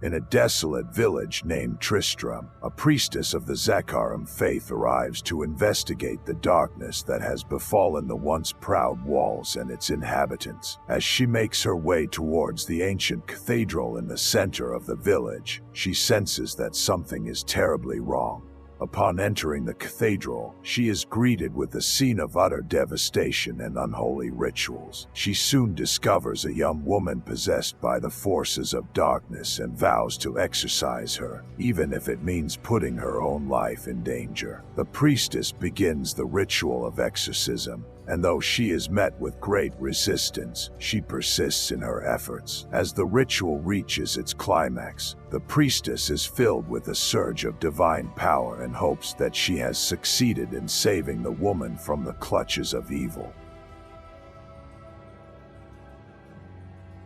In a desolate village named Tristram, a priestess of the Zakarum faith arrives to investigate the darkness that has befallen the once proud walls and its inhabitants. As she makes her way towards the ancient cathedral in the center of the village, she senses that something is terribly wrong. Upon entering the cathedral, she is greeted with a scene of utter devastation and unholy rituals. She soon discovers a young woman possessed by the forces of darkness and vows to exorcise her, even if it means putting her own life in danger. The priestess begins the ritual of exorcism, and though she is met with great resistance, she persists in her efforts. As the ritual reaches its climax, the priestess is filled with a surge of divine power and hopes that she has succeeded in saving the woman from the clutches of evil.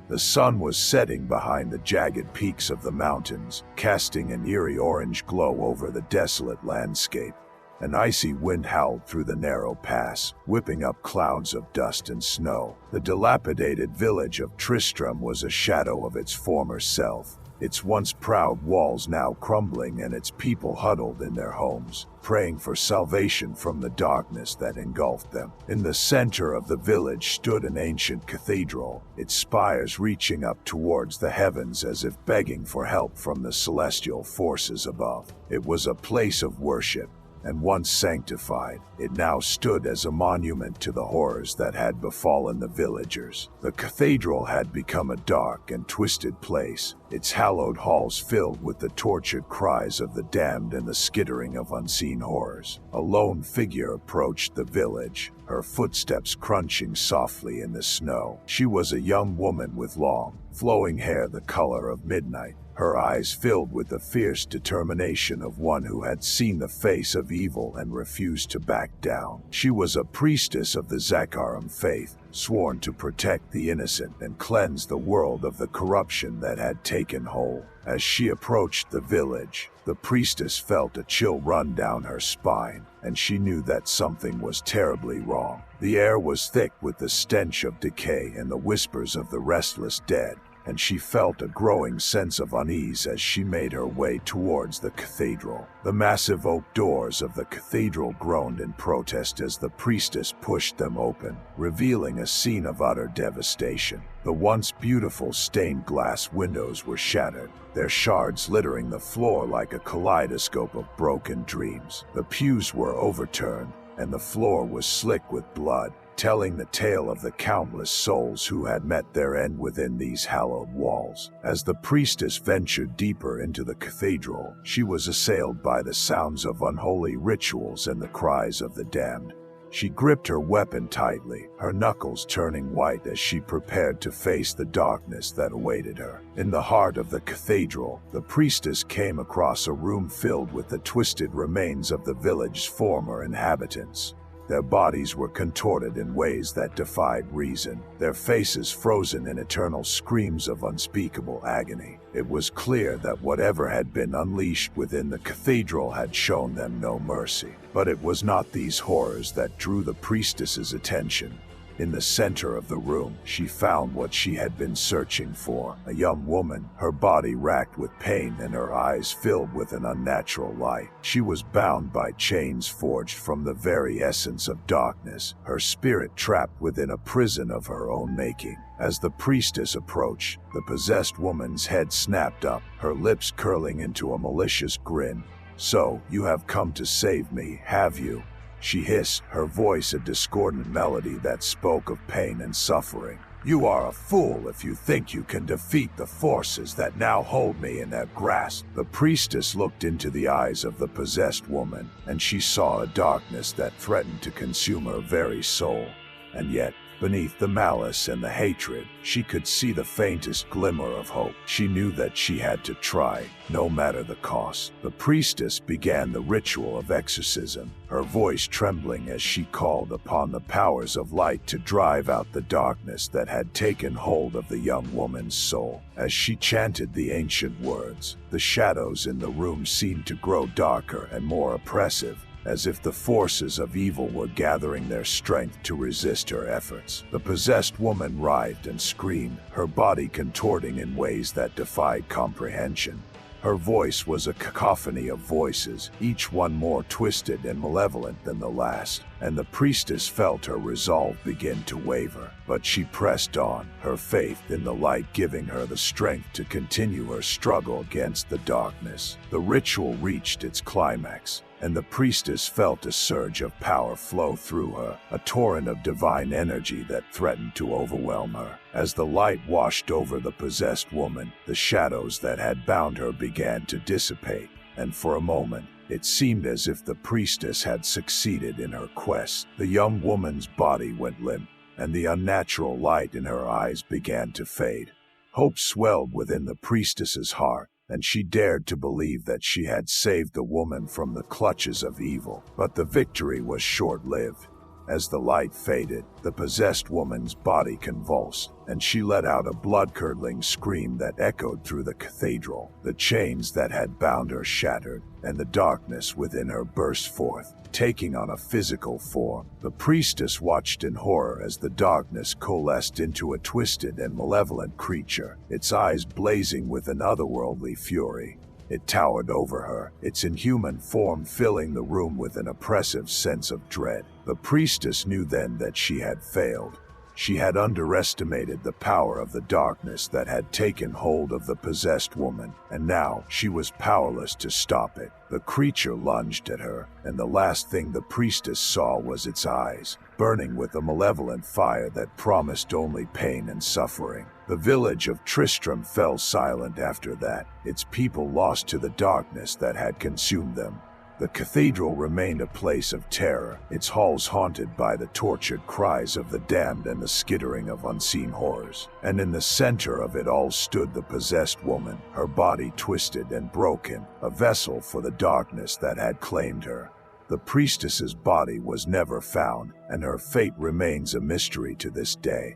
The sun was setting behind the jagged peaks of the mountains, casting an eerie orange glow over the desolate landscape. An icy wind howled through the narrow pass, whipping up clouds of dust and snow. The dilapidated village of Tristram was a shadow of its former self, its once proud walls now crumbling and its people huddled in their homes, praying for salvation from the darkness that engulfed them. In the center of the village stood an ancient cathedral, its spires reaching up towards the heavens as if begging for help from the celestial forces above. It was a place of worship, and once sanctified, it now stood as a monument to the horrors that had befallen the villagers. The cathedral had become a dark and twisted place, its hallowed halls filled with the tortured cries of the damned and the skittering of unseen horrors. A lone figure approached the village, her footsteps crunching softly in the snow. She was a young woman with long, flowing hair the color of midnight, her eyes filled with the fierce determination of one who had seen the face of evil and refused to back down. She was a priestess of the Zakarum faith, sworn to protect the innocent and cleanse the world of the corruption that had taken hold. As she approached the village, the priestess felt a chill run down her spine, and she knew that something was terribly wrong. The air was thick with the stench of decay and the whispers of the restless dead, and she felt a growing sense of unease as she made her way towards the cathedral. The massive oak doors of the cathedral groaned in protest as the priestess pushed them open, revealing a scene of utter devastation. The once beautiful stained glass windows were shattered, their shards littering the floor like a kaleidoscope of broken dreams. The pews were overturned, and the floor was slick with blood, telling the tale of the countless souls who had met their end within these hallowed walls. As the priestess ventured deeper into the cathedral, she was assailed by the sounds of unholy rituals and the cries of the damned. She gripped her weapon tightly, her knuckles turning white as she prepared to face the darkness that awaited her. In the heart of the cathedral, the priestess came across a room filled with the twisted remains of the village's former inhabitants. Their bodies were contorted in ways that defied reason, their faces frozen in eternal screams of unspeakable agony. It was clear that whatever had been unleashed within the cathedral had shown them no mercy. But it was not these horrors that drew the priestess's attention. In the center of the room, she found what she had been searching for, a young woman, her body racked with pain and her eyes filled with an unnatural light. She was bound by chains forged from the very essence of darkness, her spirit trapped within a prison of her own making. As the priestess approached, the possessed woman's head snapped up, her lips curling into a malicious grin. "So, you have come to save me, have you?" she hissed, her voice a discordant melody that spoke of pain and suffering. "You are a fool if you think you can defeat the forces that now hold me in their grasp." The priestess looked into the eyes of the possessed woman, and she saw a darkness that threatened to consume her very soul. And yet, beneath the malice and the hatred, she could see the faintest glimmer of hope. She knew that she had to try, no matter the cost. The priestess began the ritual of exorcism, her voice trembling as she called upon the powers of light to drive out the darkness that had taken hold of the young woman's soul. As she chanted the ancient words, the shadows in the room seemed to grow darker and more oppressive, as if the forces of evil were gathering their strength to resist her efforts. The possessed woman writhed and screamed, her body contorting in ways that defied comprehension. Her voice was a cacophony of voices, each one more twisted and malevolent than the last, and the priestess felt her resolve begin to waver. But she pressed on, her faith in the light giving her the strength to continue her struggle against the darkness. The ritual reached its climax, and the priestess felt a surge of power flow through her, a torrent of divine energy that threatened to overwhelm her. As the light washed over the possessed woman, the shadows that had bound her began to dissipate, and for a moment, it seemed as if the priestess had succeeded in her quest. The young woman's body went limp, and the unnatural light in her eyes began to fade. Hope swelled within the priestess's heart, and she dared to believe that she had saved the woman from the clutches of evil. But the victory was short-lived. As the light faded, the possessed woman's body convulsed, and she let out a blood-curdling scream that echoed through the cathedral. The chains that had bound her shattered, and the darkness within her burst forth, taking on a physical form. The priestess watched in horror as the darkness coalesced into a twisted and malevolent creature, its eyes blazing with an otherworldly fury. It towered over her, its inhuman form filling the room with an oppressive sense of dread. The priestess knew then that she had failed. She had underestimated the power of the darkness that had taken hold of the possessed woman, and now she was powerless to stop it. The creature lunged at her, and the last thing the priestess saw was its eyes, burning with a malevolent fire that promised only pain and suffering. The village of Tristram fell silent after that, its people lost to the darkness that had consumed them. The cathedral remained a place of terror, its halls haunted by the tortured cries of the damned and the skittering of unseen horrors. And in the center of it all stood the possessed woman, her body twisted and broken, a vessel for the darkness that had claimed her. The priestess's body was never found, and her fate remains a mystery to this day.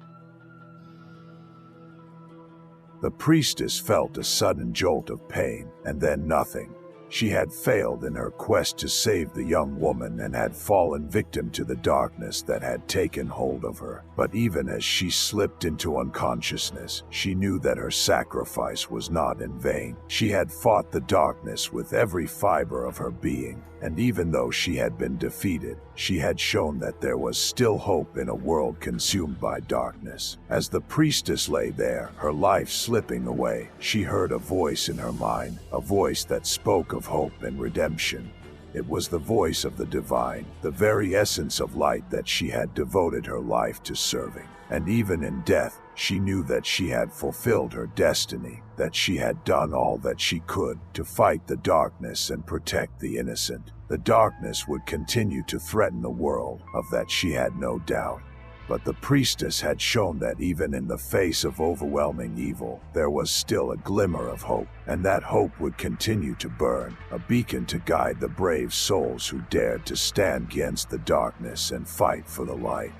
The priestess felt a sudden jolt of pain, and then nothing. She had failed in her quest to save the young woman and had fallen victim to the darkness that had taken hold of her. But even as she slipped into unconsciousness, she knew that her sacrifice was not in vain. She had fought the darkness with every fiber of her being, and even though she had been defeated, she had shown that there was still hope in a world consumed by darkness. As the priestess lay there, her life slipping away, she heard a voice in her mind, a voice that spoke of hope and redemption. It was the voice of the divine, the very essence of light that she had devoted her life to serving. And even in death, she knew that she had fulfilled her destiny, that she had done all that she could to fight the darkness and protect the innocent. The darkness would continue to threaten the world, of that she had no doubt. But the priestess had shown that even in the face of overwhelming evil, there was still a glimmer of hope, and that hope would continue to burn, a beacon to guide the brave souls who dared to stand against the darkness and fight for the light.